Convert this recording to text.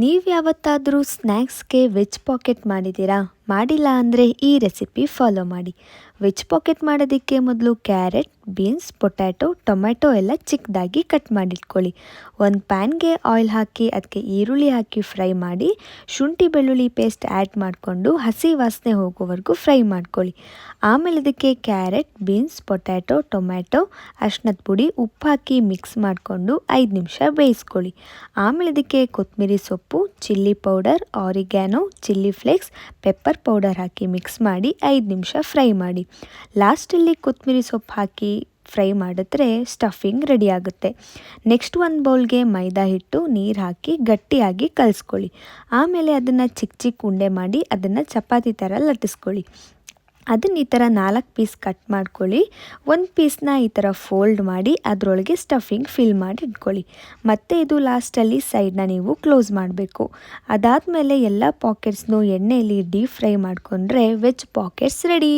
ನೀವು ಯಾವತ್ತಾದರೂ ಸ್ನ್ಯಾಕ್ಸ್ಗೆ veg packet ಮಾಡಿದ್ದೀರಾ? ಮಾಡಿಲ್ಲ ಅಂದರೆ ಈ ರೆಸಿಪಿ ಫಾಲೋ ಮಾಡಿ. ವೆಜ್ ಪಾಕೆಟ್ ಮಾಡೋದಕ್ಕೆ ಮೊದಲು ಕ್ಯಾರೆಟ್, ಬೀನ್ಸ್, ಪೊಟ್ಯಾಟೊ, ಟೊಮೆಟೊ ಎಲ್ಲ ಚಿಕ್ಕದಾಗಿ ಕಟ್ ಮಾಡಿಟ್ಕೊಳ್ಳಿ. ಒಂದು ಪ್ಯಾನ್ಗೆ ಆಯಿಲ್ ಹಾಕಿ ಅದಕ್ಕೆ ಈರುಳ್ಳಿ ಹಾಕಿ ಫ್ರೈ ಮಾಡಿ, ಶುಂಠಿ ಬೆಳ್ಳುಳ್ಳಿ ಪೇಸ್ಟ್ ಆ್ಯಡ್ ಮಾಡಿಕೊಂಡು ಹಸಿ ವಾಸನೆ ಹೋಗೋವರೆಗೂ ಫ್ರೈ ಮಾಡ್ಕೊಳ್ಳಿ. ಆಮೇಲೆ ಇದಕ್ಕೆ ಕ್ಯಾರೆಟ್, ಬೀನ್ಸ್, ಪೊಟ್ಯಾಟೊ, ಟೊಮೆಟೊ, ಅರಿಶಿನದ ಪುಡಿ, ಉಪ್ಪು ಹಾಕಿ ಮಿಕ್ಸ್ ಮಾಡಿಕೊಂಡು 5 ನಿಮಿಷ ಬೇಯಿಸ್ಕೊಳ್ಳಿ. ಆಮೇಲೆ ಇದಕ್ಕೆ ಕೊತ್ತಂಬರಿ ಸೊಪ್ಪು, chilli powder, oregano, chilli flakes, pepper powder ಹಾಕಿ ಮಿಕ್ಸ್ ಮಾಡಿ 5 ನಿಮಿಷ ಫ್ರೈ ಮಾಡಿ. ಲಾಸ್ಟಲ್ಲಿ ಕೊತ್ತಂಬರಿ ಸೊಪ್ಪು ಹಾಕಿ ಫ್ರೈ ಮಾಡಿದ್ರೆ ಸ್ಟಫಿಂಗ್ ರೆಡಿ ಆಗುತ್ತೆ. ನೆಕ್ಸ್ಟ್ ಒಂದು ಬೌಲ್ಗೆ ಮೈದಾ ಹಿಟ್ಟು, ನೀರು ಹಾಕಿ ಗಟ್ಟಿಯಾಗಿ ಕಲಿಸ್ಕೊಳ್ಳಿ. ಆಮೇಲೆ ಅದನ್ನು ಚಿಕ್ಕ ಚಿಕ್ಕ ಉಂಡೆ ಮಾಡಿ ಅದನ್ನು ಚಪಾತಿ ಥರ ಲಟ್ಟಿಸ್ಕೊಳ್ಳಿ. ಅದನ್ನು ಈ ಥರ 4 ಪೀಸ್ ಕಟ್ ಮಾಡ್ಕೊಳ್ಳಿ. ಒಂದು ಪೀಸ್ನ ಈ ಥರ ಫೋಲ್ಡ್ ಮಾಡಿ ಅದರೊಳಗೆ ಸ್ಟಫಿಂಗ್ ಫಿಲ್ ಮಾಡಿ ಇಟ್ಕೊಳ್ಳಿ. ಮತ್ತು ಇದು ಲಾಸ್ಟಲ್ಲಿ ಸೈಡನ್ನ ನೀವು ಕ್ಲೋಸ್ ಮಾಡಬೇಕು. ಅದಾದಮೇಲೆ ಎಲ್ಲ ಪಾಕೆಟ್ಸ್ನೂ ಎಣ್ಣೆಯಲ್ಲಿ ಡೀಪ್ ಫ್ರೈ ಮಾಡಿಕೊಂಡ್ರೆ ವೆಜ್ ಪಾಕೆಟ್ಸ್ ರೆಡಿ.